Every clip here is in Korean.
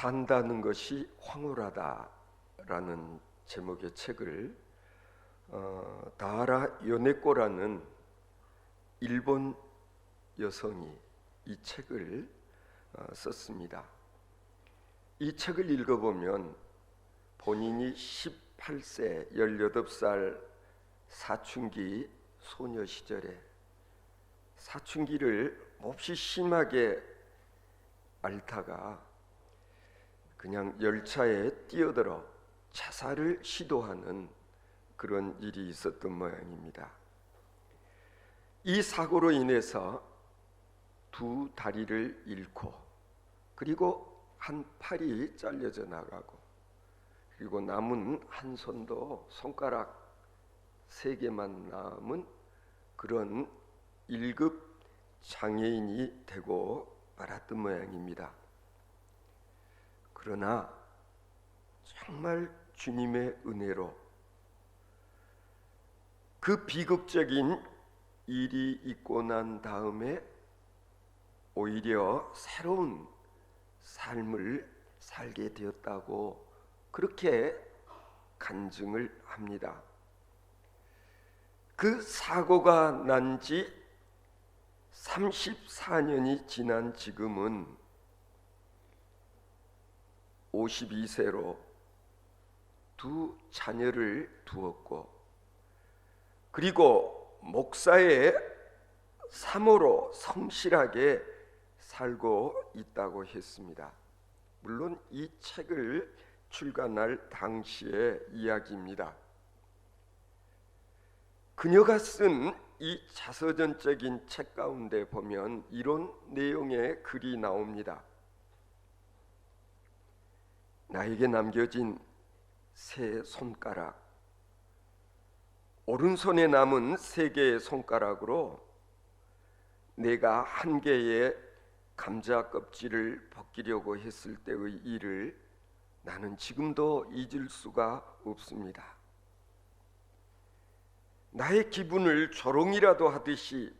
산다는 것이 황홀하다라는 제목의 책을 다하라 요네코라는 일본 여성이 이 책을 썼습니다. 이 책을 읽어보면 본인이 18세 18살 사춘기 소녀 시절에 사춘기를 몹시 심하게 앓다가 그냥 열차에 뛰어들어 자살을 시도하는 그런 일이 있었던 모양입니다. 이 사고로 인해서 두 다리를 잃고 그리고 한 팔이 잘려져 나가고 그리고 남은 한 손도 손가락 3개만 남은 그런 1급 장애인이 되고 말았던 모양입니다. 그러나 정말 주님의 은혜로 그 비극적인 일이 있고 난 다음에 오히려 새로운 삶을 살게 되었다고 그렇게 간증을 합니다. 그 사고가 난 지 34년이 지난 지금은 52세로 두 자녀를 두었고 그리고 목사의 사모로 성실하게 살고 있다고 했습니다. 물론 이 책을 출간할 당시의 이야기입니다. 그녀가 쓴 이 자서전적인 책 가운데 보면 이런 내용의 글이 나옵니다. 나에게 남겨진 세 손가락, 오른손에 남은 3개의 손가락으로 내가 한 개의 감자 껍질을 벗기려고 했을 때의 일을 나는 지금도 잊을 수가 없습니다. 나의 기분을 조롱이라도 하듯이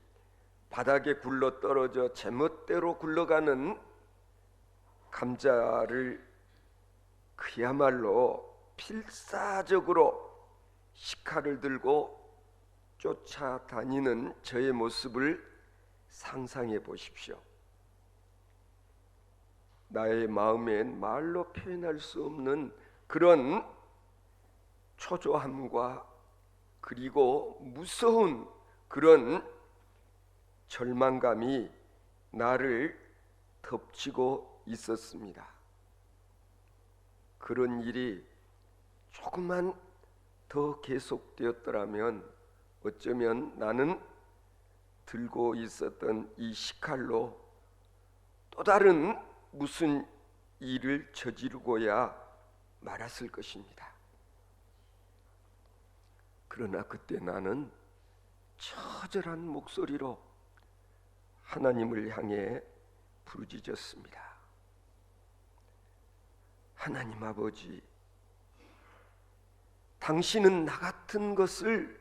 바닥에 굴러 떨어져 제멋대로 굴러가는 감자를 그야말로 필사적으로 식칼을 들고 쫓아다니는 저의 모습을 상상해 보십시오. 나의 마음엔 말로 표현할 수 없는 그런 초조함과 그리고 무서운 그런 절망감이 나를 덮치고 있었습니다. 그런 일이 조금만 더 계속되었더라면 어쩌면 나는 들고 있었던 이 식칼로 또 다른 무슨 일을 저지르고야 말았을 것입니다. 그러나 그때 나는 처절한 목소리로 하나님을 향해 부르짖었습니다. 하나님 아버지, 당신은 나 같은 것을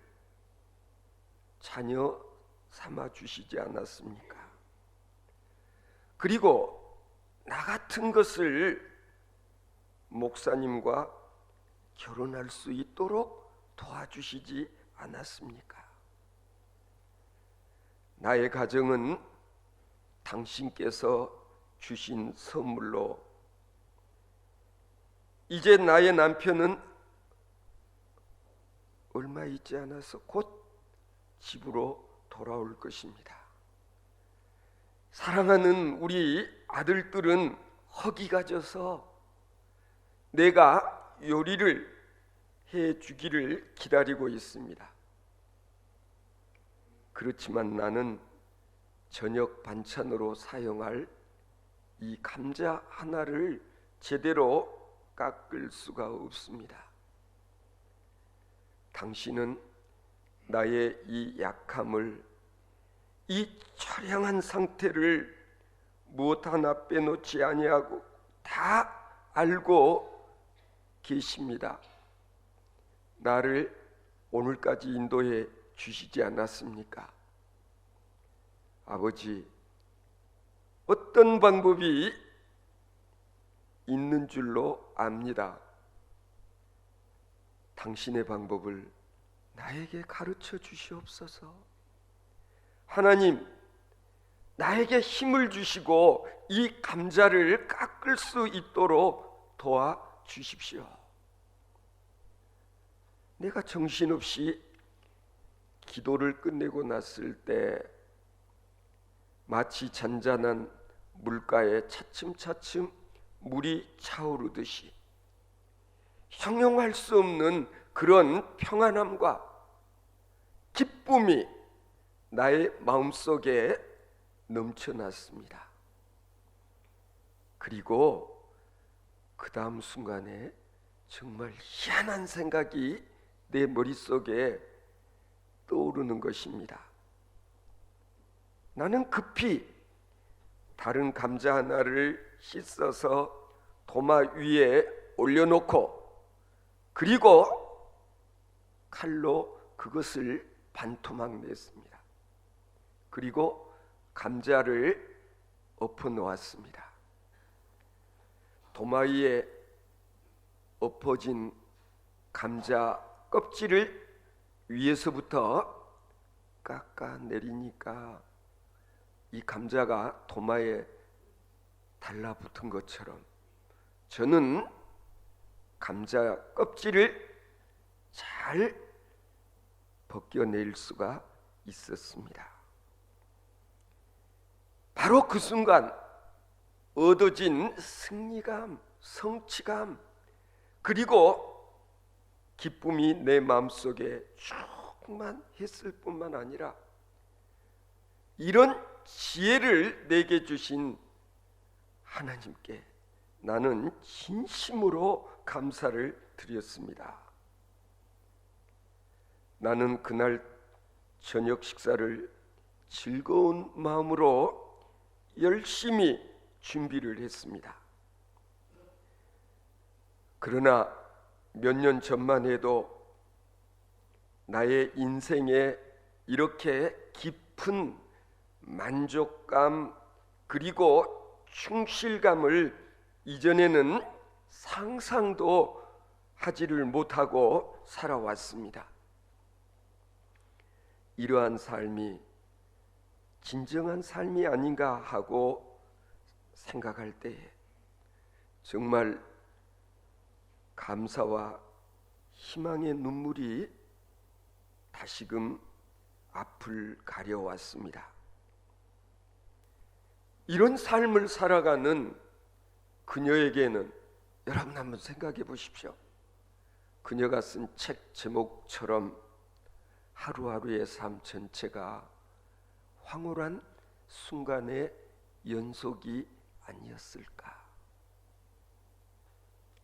자녀 삼아 주시지 않았습니까? 그리고 나 같은 것을 목사님과 결혼할 수 있도록 도와주시지 않았습니까? 나의 가정은 당신께서 주신 선물로 이제 나의 남편은 얼마 있지 않아서 곧 집으로 돌아올 것입니다. 사랑하는 우리 아들들은 허기가 져서 내가 요리를 해주기를 기다리고 있습니다. 그렇지만 나는 저녁 반찬으로 사용할 이 감자 하나를 제대로 깎을 수가 없습니다. 당신은 나의 이 약함을, 이 처량한 상태를 무엇 하나 빼놓지 아니하고 다 알고 계십니다. 나를 오늘까지 인도해 주시지 않았습니까? 아버지, 어떤 방법이 있는 줄로 압니다. 당신의 방법을 나에게 가르쳐 주시옵소서. 하나님, 나에게 힘을 주시고 이 감자를 깎을 수 있도록 도와주십시오. 내가 정신없이 기도를 끝내고 났을 때 마치 잔잔한 물가에 차츰차츰 물이 차오르듯이 형용할 수 없는 그런 평안함과 기쁨이 나의 마음속에 넘쳐났습니다. 그리고 그 다음 순간에 정말 희한한 생각이 내 머릿속에 떠오르는 것입니다. 나는 급히 다른 감자 하나를 씻어서 도마 위에 올려놓고 그리고 칼로 그것을 반토막 냈습니다. 그리고 감자를 엎어 놓았습니다. 도마 위에 엎어진 감자 껍질을 위에서부터 깎아 내리니까 이 감자가 도마에 달라붙은 것처럼 저는 감자 껍질을 잘 벗겨낼 수가 있었습니다. 바로 그 순간 얻어진 승리감, 성취감, 그리고 기쁨이 내 마음속에 충만했을 뿐만 아니라 이런 지혜를 내게 주신 하나님께 나는 진심으로 감사를 드렸습니다. 나는 그날 저녁 식사를 즐거운 마음으로 열심히 준비를 했습니다. 그러나 몇 년 전만 해도 나의 인생에 이렇게 깊은 만족감 그리고 충실감을 이전에는 상상도 하지를 못하고 살아왔습니다. 이러한 삶이 진정한 삶이 아닌가 하고 생각할 때에 정말 감사와 희망의 눈물이 다시금 앞을 가려왔습니다. 이런 삶을 살아가는 그녀에게는 여러분 한번 생각해 보십시오. 그녀가 쓴 책 제목처럼 하루하루의 삶 전체가 황홀한 순간의 연속이 아니었을까?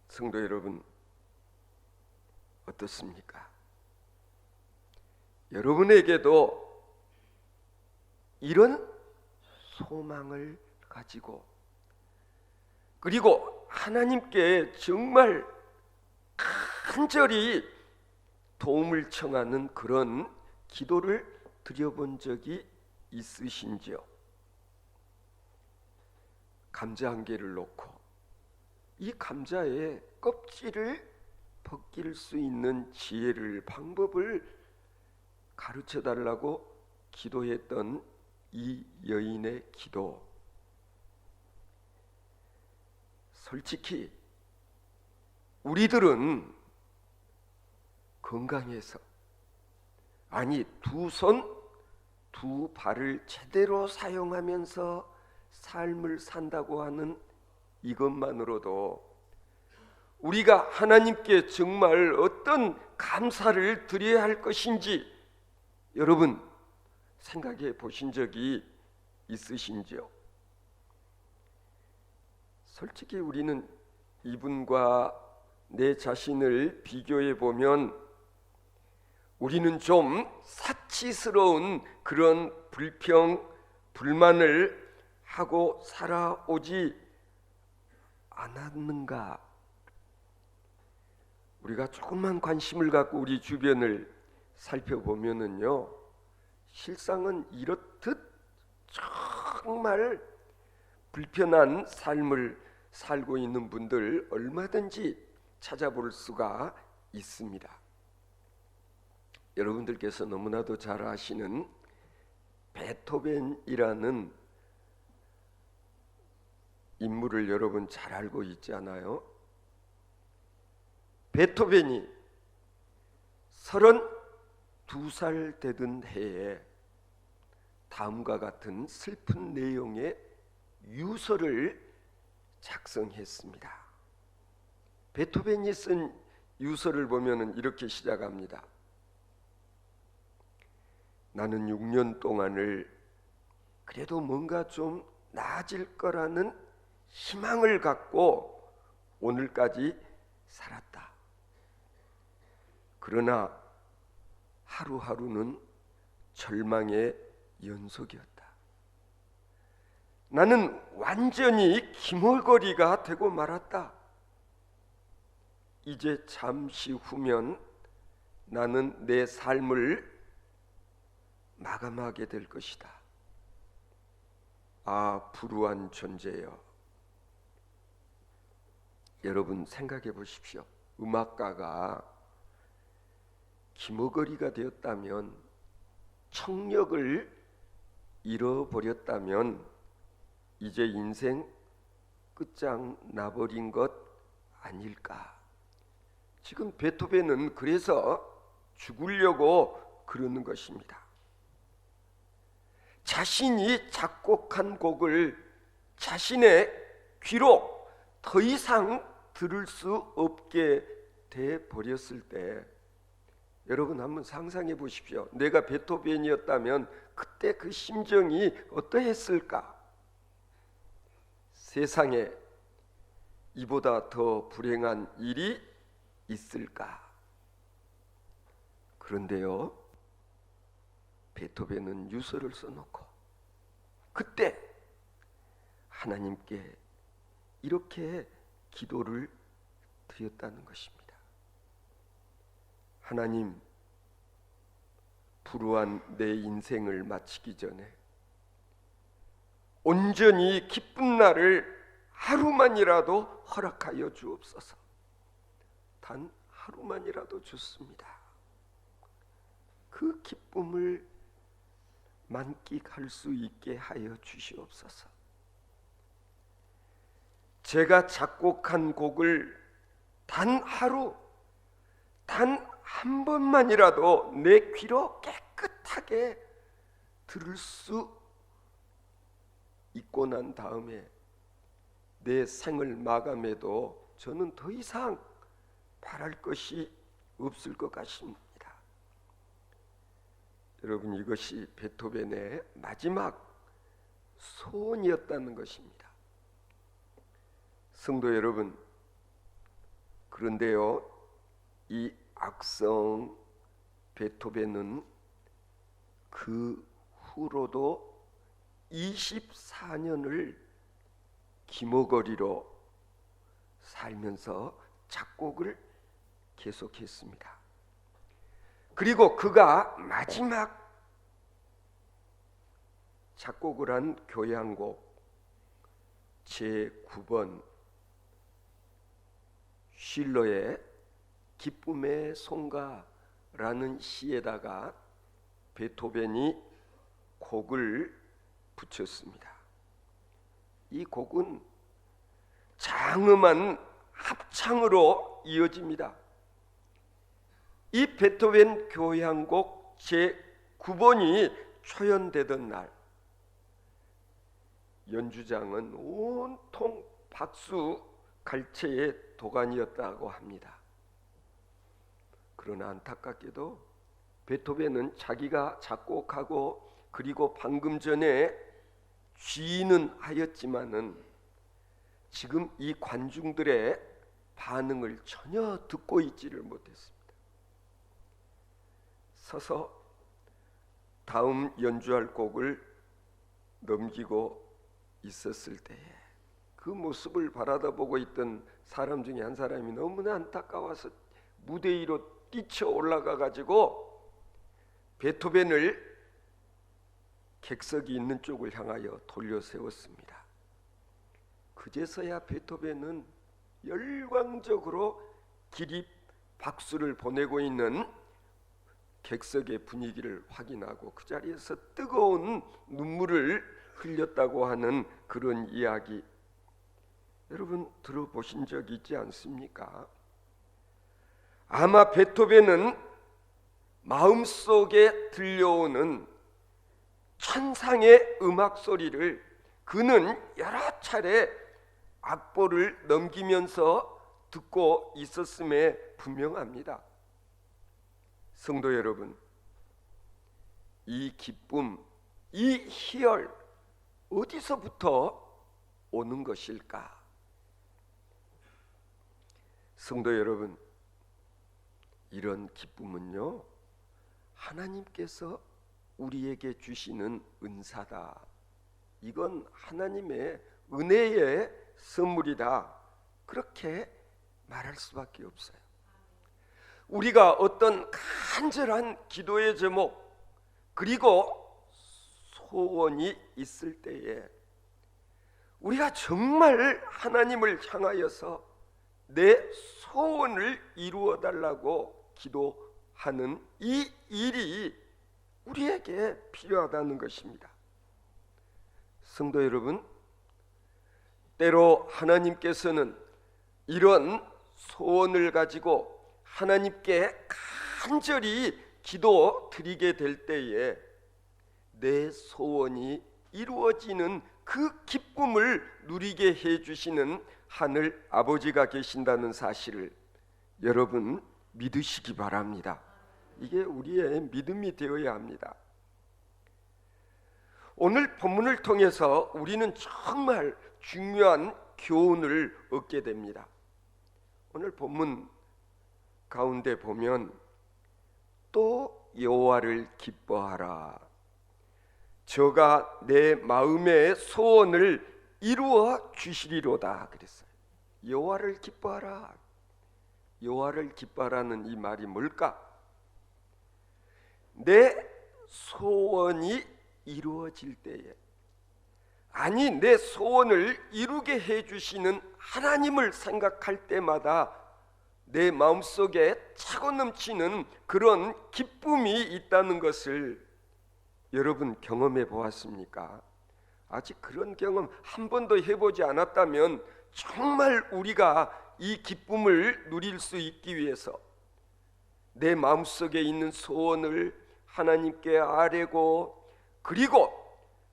성도 여러분, 어떻습니까? 여러분에게도 이런 소망을 가지고 그리고 하나님께 정말 간절히 도움을 청하는 그런 기도를 드려본 적이 있으신지요? 감자 한 개를 놓고 이 감자의 껍질을 벗길 수 있는 지혜를, 방법을 가르쳐 달라고 기도했던 이 여인의 기도, 솔직히 우리들은 건강해서, 아니 두 손, 두 발을 제대로 사용하면서 삶을 산다고 하는 이것만으로도 우리가 하나님께 정말 어떤 감사를 드려야 할 것인지 여러분 생각해 보신 적이 있으신지요? 솔직히 우리는 이분과 내 자신을 비교해 보면 우리는 좀 사치스러운 그런 불평, 불만을 하고 살아오지 않았는가? 우리가 조금만 관심을 갖고 우리 주변을 살펴보면은요, 실상은 이렇듯 정말 불편한 삶을 살고 있는 분들 얼마든지 찾아볼 수가 있습니다. 여러분들께서 너무나도 잘 아시는 베토벤이라는 인물을 여러분 잘 알고 있지 않아요? 베토벤이 32살 되던 해에 다음과 같은 슬픈 내용의 유서를 작성했습니다. 베토벤이 쓴 유서를 보면 이렇게 시작합니다. 나는 6년 동안을 그래도 뭔가 좀 나아질 거라는 희망을 갖고 오늘까지 살았다. 그러나 하루하루는 절망의 연속이었다. 나는 완전히 기몰거리가 되고 말았다. 이제 잠시 후면 나는 내 삶을 마감하게 될 것이다. 아, 불우한 존재여. 여러분 생각해 보십시오. 음악가가 기머거리가 되었다면, 청력을 잃어버렸다면 이제 인생 끝장 나버린 것 아닐까? 지금 베토벤은 그래서 죽으려고 그러는 것입니다. 자신이 작곡한 곡을 자신의 귀로 더 이상 들을 수 없게 돼 버렸을 때, 여러분 한번 상상해 보십시오. 내가 베토벤이었다면 그때 그 심정이 어떠했을까? 세상에 이보다 더 불행한 일이 있을까? 그런데요, 베토벤은 유서를 써놓고 그때 하나님께 이렇게 기도를 드렸다는 것입니다. 하나님, 불우한 내 인생을 마치기 전에 온전히 기쁜 날을 하루만이라도 허락하여 주옵소서. 단 하루만이라도 좋습니다. 그 기쁨을 만끽할 수 있게 하여 주시옵소서. 제가 작곡한 곡을 단 하루, 단 한 번만이라도 내 귀로 깨끗하게 들을 수 있고 난 다음에 내 생을 마감해도 저는 더 이상 바랄 것이 없을 것 같습니다. 여러분, 이것이 베토벤의 마지막 소원이었다는 것입니다. 성도 여러분, 그런데요, 이 악성 베토벤은 그 후로도 24년을 기머거리로 살면서 작곡을 계속했습니다. 그리고 그가 마지막 작곡을 한 교향곡 제9번 쉴러의 기쁨의 송가라는 시에다가 베토벤이 곡을 붙였습니다. 이 곡은 장엄한 합창으로 이어집니다. 이 베토벤 교향곡 제9번이 초연되던 날, 연주장은 온통 박수 갈채의 도가니였다고 합니다. 그러나 안타깝게도 베토벤은 자기가 작곡하고 그리고 방금 전에 취인은 하였지만은 지금 이 관중들의 반응을 전혀 듣고 있지를 못했습니다. 서서 다음 연주할 곡을 넘기고 있었을 때에 그 모습을 바라다보고 있던 사람 중에 한 사람이 너무나 안타까워서 무대 위로 뛰쳐 올라가 가지고 베토벤을 객석이 있는 쪽을 향하여 돌려 세웠습니다. 그 그제서야 베토벤은 열광적으로 기립 박수를 보내고 있는 객석의 분위기를 확인하고 그 자리에서 뜨거운 눈물을 흘렸다고 하는 그런 이야기, 여러분 들어보신 적 있지 않습니까? 아마 베토벤은 마음속에 들려오는 천상의 음악 소리를 그는 여러 차례 악보를 넘기면서 듣고 있었음에 분명합니다. 성도 여러분, 이 기쁨, 이 희열 어디서부터 오는 것일까? 성도 여러분, 이런 기쁨은요, 하나님께서 우리에게 주시는 은사다. 이건 하나님의 은혜의 선물이다. 그렇게 말할 수밖에 없어요. 우리가 어떤 간절한 기도의 제목 그리고 소원이 있을 때에 우리가 정말 하나님을 향하여서 내 소원을 이루어 달라고 기도하는 이 일이 우리에게 필요하다는 것입니다. 성도 여러분, 때로 하나님께서는 이런 소원을 가지고 하나님께 간절히 기도 드리게 될 때에 내 소원이 이루어지는 그 기쁨을 누리게 해주시는 하늘 아버지가 계신다는 사실을 여러분 믿으시기 바랍니다. 이게 우리의 믿음이 되어야 합니다. 오늘 본문을 통해서 우리는 정말 중요한 교훈을 얻게 됩니다. 오늘 본문 가운데 보면 또 여호와를 기뻐하라, 저가 내 마음의 소원을 이루어 주시리로다 그랬어요. 여호와를 기뻐하라. 여호와를 기뻐하라는 이 말이 뭘까? 내 소원이 이루어질 때에, 아니 내 소원을 이루게 해주시는 하나님을 생각할 때마다 내 마음속에 차고 넘치는 그런 기쁨이 있다는 것을 여러분 경험해 보았습니까? 아직 그런 경험 한 번도 해보지 않았다면 정말 우리가 이 기쁨을 누릴 수 있기 위해서 내 마음속에 있는 소원을 하나님께 아뢰고, 그리고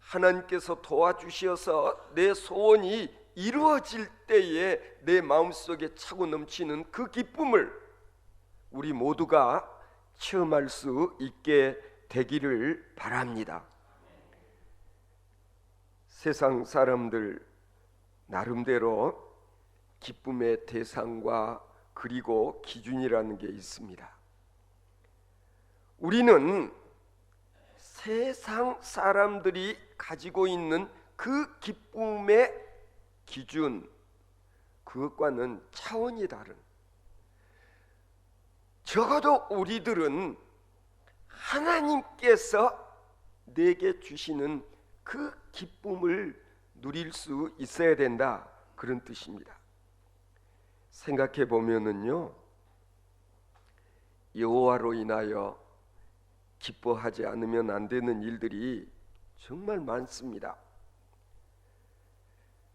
하나님께서 도와주셔서 내 소원이 이루어질 때에 내 마음속에 차고 넘치는 그 기쁨을 우리 모두가 체험할 수 있게 되기를 바랍니다. 세상 사람들 나름대로 기쁨의 대상과 그리고 기준이라는 게 있습니다. 우리는 세상 사람들이 가지고 있는 그 기쁨의 기준, 그것과는 차원이 다른, 적어도 우리들은 하나님께서 내게 주시는 그 기쁨을 누릴 수 있어야 된다, 그런 뜻입니다. 생각해 보면은요, 여호와로 인하여 기뻐하지 않으면 안 되는 일들이 정말 많습니다.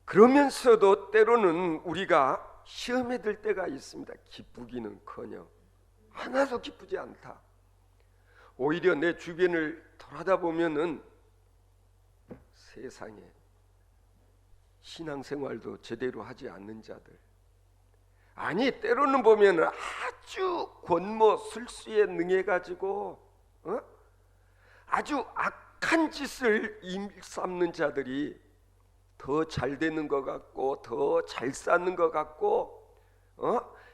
그러면서도 때로는 우리가 시험에 들 때가 있습니다. 기쁘기는커녕 하나도 기쁘지 않다. 오히려 내 주변을 돌아다 보면은 세상에 신앙생활도 제대로 하지 않는 자들, 아니 때로는 보면 아주 권모술수에 능해가지고 아주 악한 짓을 일삼는 자들이 더 잘 되는 것 같고 더 잘 사는 것 같고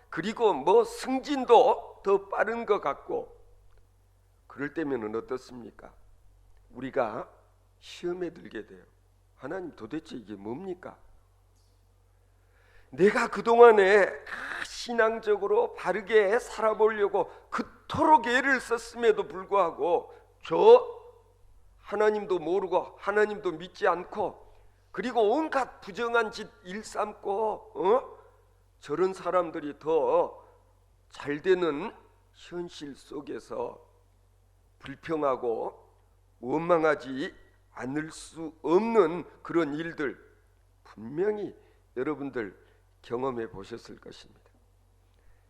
그리고 뭐 승진도 더 빠른 것 같고, 그럴 때면은 어떻습니까? 우리가 시험에 들게 돼요. 하나님 도대체 이게 뭡니까? 내가 그동안에 신앙적으로 바르게 살아보려고 그토록 애를 썼음에도 불구하고 저 하나님도 모르고 하나님도 믿지 않고 그리고 온갖 부정한 짓 일삼고 저런 사람들이 더 잘되는 현실 속에서 불평하고 원망하지 않을 수 없는 그런 일들 분명히 여러분들 경험해 보셨을 것입니다.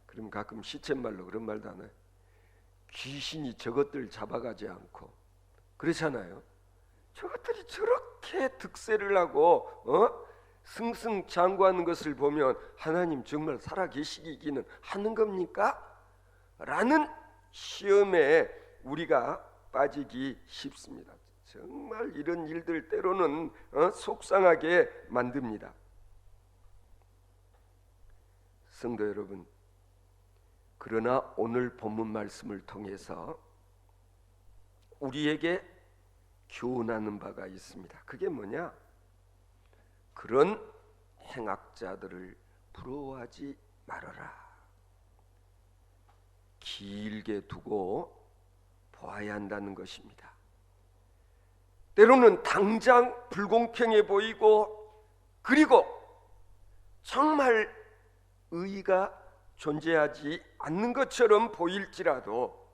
그럼 가끔 시쳇말로 그런 말도 하나요? 귀신이 저것들 잡아가지 않고 그렇잖아요. 저것들이 저렇게 득세를 하고 승승장구하는 것을 보면 하나님 정말 살아계시기는 하는 겁니까? 라는 시험에 우리가 빠지기 쉽습니다. 정말 이런 일들 때로는 속상하게 만듭니다. 성도 여러분, 그러나 오늘 본문 말씀을 통해서 우리에게 교훈하는 바가 있습니다. 그게 뭐냐? 그런 행악자들을 부러워하지 말아라. 길게 두고 보아야 한다는 것입니다. 때로는 당장 불공평해 보이고 그리고 정말 의의가 존재하지 않는 것처럼 보일지라도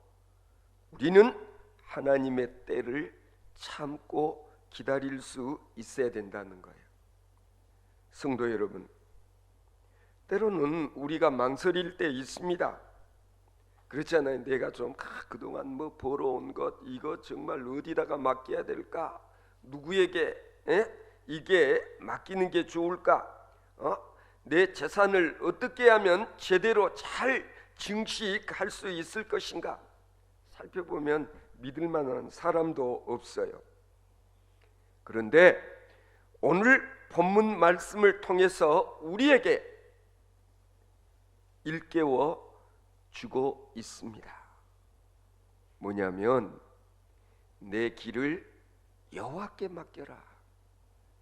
우리는 하나님의 때를 참고 기다릴 수 있어야 된다는 거예요. 성도 여러분, 때로는 우리가 망설일 때 있습니다. 그렇잖아요. 내가 좀 그동안 뭐 벌어온 것 이거 정말 어디다가 맡겨야 될까? 누구에게 이게 맡기는 게 좋을까? 내 재산을 어떻게 하면 제대로 잘 증식할 수 있을 것인가? 살펴보면 믿을 만한 사람도 없어요. 그런데 오늘 본문 말씀을 통해서 우리에게 일깨워 주고 있습니다. 뭐냐면 내 길을 여호와께 맡겨라.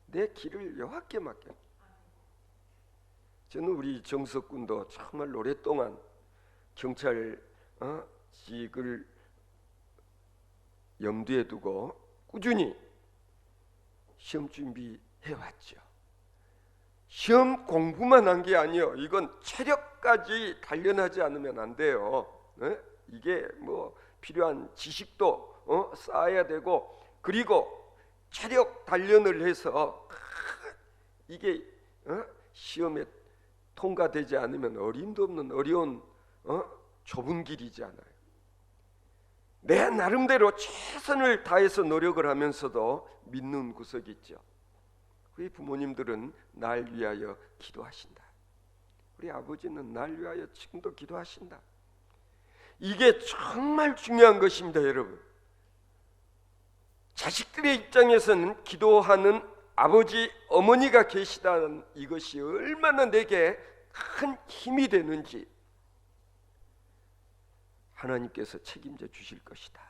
내 길을 여호와께 맡겨라. 저는 우리 정석군도 정말 오랫동안 경찰직을 염두에 두고 꾸준히 시험 준비해왔죠. 시험 공부만 한 게 아니에요. 이건 체력까지 단련하지 않으면 안 돼요. 이게 뭐 필요한 지식도 쌓아야 되고 그리고 체력 단련을 해서 이게 시험에 통과되지 않으면 어림도 없는 어려운 좁은 길이지 않아요. 내 나름대로 최선을 다해서 노력을 하면서도 믿는 구석이 있죠. 우리 부모님들은 날 위하여 기도하신다. 우리 아버지는 날 위하여 지금도 기도하신다. 이게 정말 중요한 것입니다, 여러분. 자식들의 입장에서는 기도하는 아버지, 어머니가 계시다는 이것이 얼마나 내게 큰 힘이 되는지 하나님께서 책임져 주실 것이다.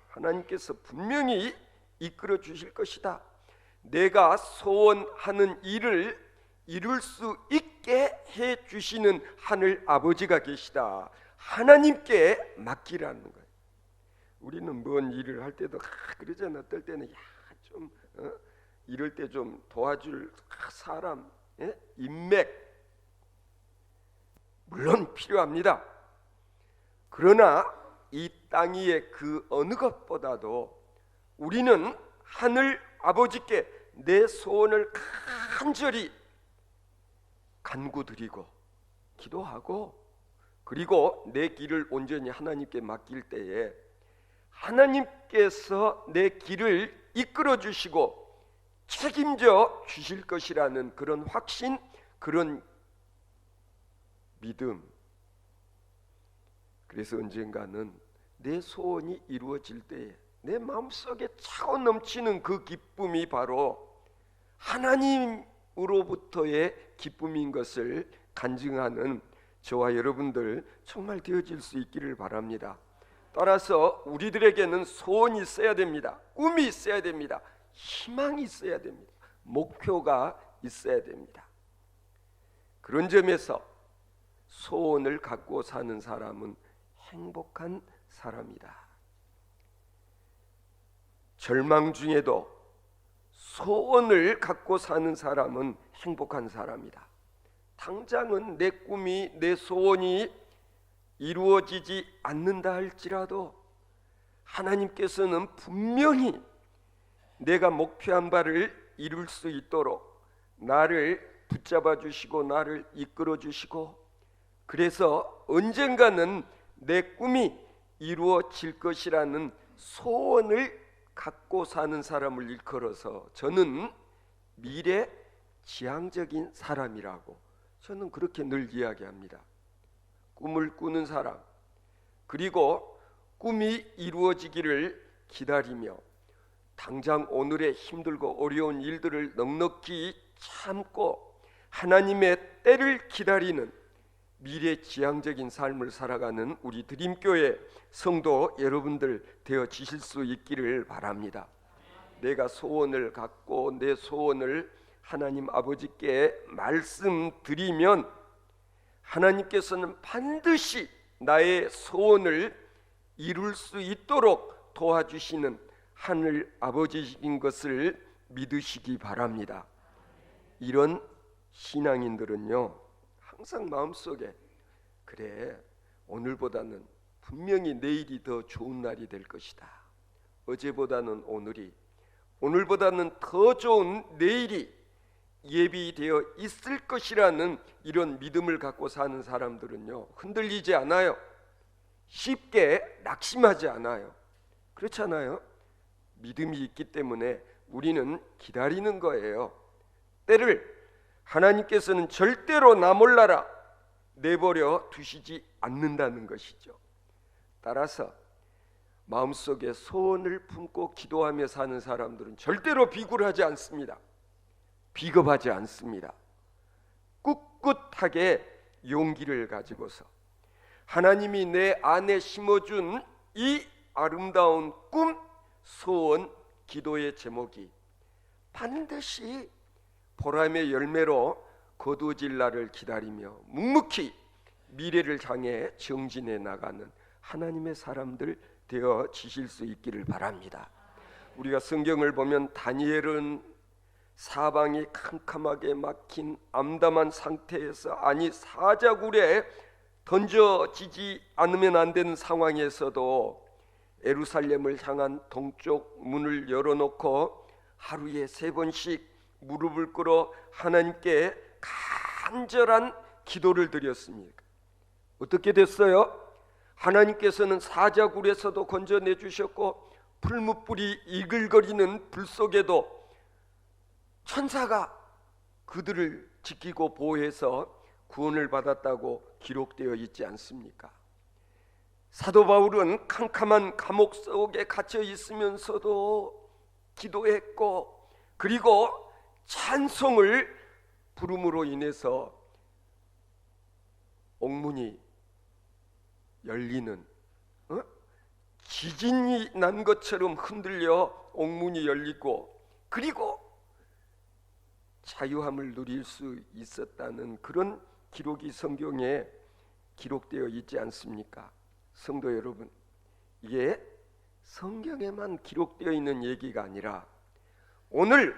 하나님께서 분명히 이끌어 주실 것이다. 내가 소원하는 일을 이룰 수 있게 해 주시는 하늘 아버지가 계시다. 하나님께 맡기라는 거예요. 우리는 뭔 일을 할 때도 그러잖아. 어떨 때는 좀 이럴 때 좀 도와줄 사람, 인맥 물론 필요합니다. 그러나 이 땅 위의 그 어느 것보다도 우리는 하늘 아버지께 내 소원을 간절히 간구드리고 기도하고 그리고 내 길을 온전히 하나님께 맡길 때에 하나님께서 내 길을 이끌어 주시고 책임져 주실 것이라는 그런 확신, 그런 믿음. 그래서 언젠가는 내 소원이 이루어질 때에 내 마음속에 차고 넘치는 그 기쁨이 바로 하나님으로부터의 기쁨인 것을 간증하는 저와 여러분들 정말 되어질 수 있기를 바랍니다. 따라서 우리들에게는 소원이 있어야 됩니다. 꿈이 있어야 됩니다. 희망이 있어야 됩니다. 목표가 있어야 됩니다. 그런 점에서 소원을 갖고 사는 사람은 행복한 사람이다. 절망 중에도 소원을 갖고 사는 사람은 행복한 사람이다. 당장은 내 꿈이, 내 소원이 이루어지지 않는다 할지라도 하나님께서는 분명히 내가 목표한 바를 이룰 수 있도록 나를 붙잡아 주시고 나를 이끌어 주시고, 그래서 언젠가는 내 꿈이 이루어질 것이라는 소원을 갖고 사는 사람을 일컬어서 저는 미래지향적인 사람이라고 저는 그렇게 늘 이야기합니다. 꿈을 꾸는 사람, 그리고 꿈이 이루어지기를 기다리며 당장 오늘의 힘들고 어려운 일들을 넉넉히 참고 하나님의 때를 기다리는 미래지향적인 삶을 살아가는 우리 드림교회 성도 여러분들 되어지실 수 있기를 바랍니다. 내가 소원을 갖고 내 소원을 하나님 아버지께 말씀드리면 하나님께서는 반드시 나의 소원을 이룰 수 있도록 도와주시는 하늘 아버지인 것을 믿으시기 바랍니다. 이런 신앙인들은요, 항상 마음속에 그래, 오늘보다는 분명히 내일이 더 좋은 날이 될 것이다. 어제보다는 오늘보다는 더 좋은 내일이 예비되어 있을 것이라는 이런 믿음을 갖고 사는 사람들은요, 흔들리지 않아요. 쉽게 낙심하지 않아요. 그렇잖아요. 믿음이 있기 때문에 우리는 기다리는 거예요. 때를 하나님께서는 절대로 나 몰라라 내버려 두시지 않는다는 것이죠. 따라서 마음속에 소원을 품고 기도하며 사는 사람들은 절대로 비굴하지 않습니다. 비겁하지 않습니다. 꿋꿋하게 용기를 가지고서 하나님이 내 안에 심어준 이 아름다운 꿈, 소원, 기도의 제목이 반드시 보람의 열매로 거두어질 날을 기다리며 묵묵히 미래를 향해 정진해 나가는 하나님의 사람들 되어지실 수 있기를 바랍니다. 우리가 성경을 보면 다니엘은 사방이 캄캄하게 막힌 암담한 상태에서, 아니 사자굴에 던져지지 않으면 안 되는 상황에서도 예루살렘을 향한 동쪽 문을 열어놓고 하루에 3번씩 무릎을 꿇어 하나님께 간절한 기도를 드렸습니다. 어떻게 됐어요? 하나님께서는 사자굴에서도 건져내 주셨고 풀무불이 이글거리는 불 속에도 천사가 그들을 지키고 보호해서 구원을 받았다고 기록되어 있지 않습니까? 사도 바울은 캄캄한 감옥 속에 갇혀 있으면서도 기도했고, 그리고 찬송을 부름으로 인해서 옥문이 열리는, 지진이 난 것처럼 흔들려 옥문이 열리고, 그리고 자유함을 누릴 수 있었다는 그런 기록이 성경에 기록되어 있지 않습니까? 성도 여러분, 이게 성경에만 기록되어 있는 얘기가 아니라 오늘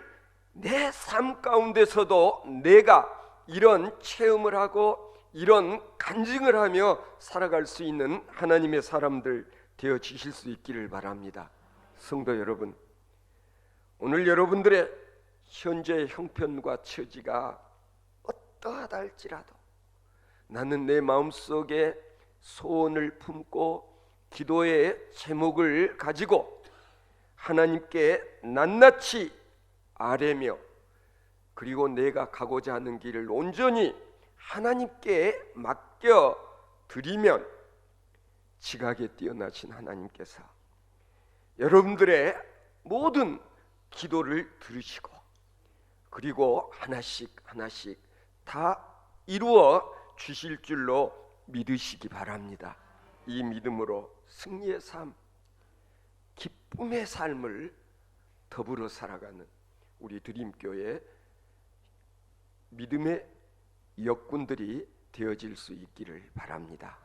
내 삶 가운데서도 내가 이런 체험을 하고 이런 간증을 하며 살아갈 수 있는 하나님의 사람들 되어지실 수 있기를 바랍니다. 성도 여러분, 오늘 여러분들의 현재의 형편과 처지가 어떠하다 할지라도 나는 내 마음속에 소원을 품고 기도의 제목을 가지고 하나님께 낱낱이 아뢰며, 그리고 내가 가고자 하는 길을 온전히 하나님께 맡겨 드리면 지각에 뛰어나신 하나님께서 여러분들의 모든 기도를 들으시고 그리고 하나씩 하나씩 다 이루어 주실 줄로 믿으시기 바랍니다. 이 믿음으로 승리의 삶, 기쁨의 삶을 더불어 살아가는 우리 드림교회 믿음의 역군들이 되어질 수 있기를 바랍니다.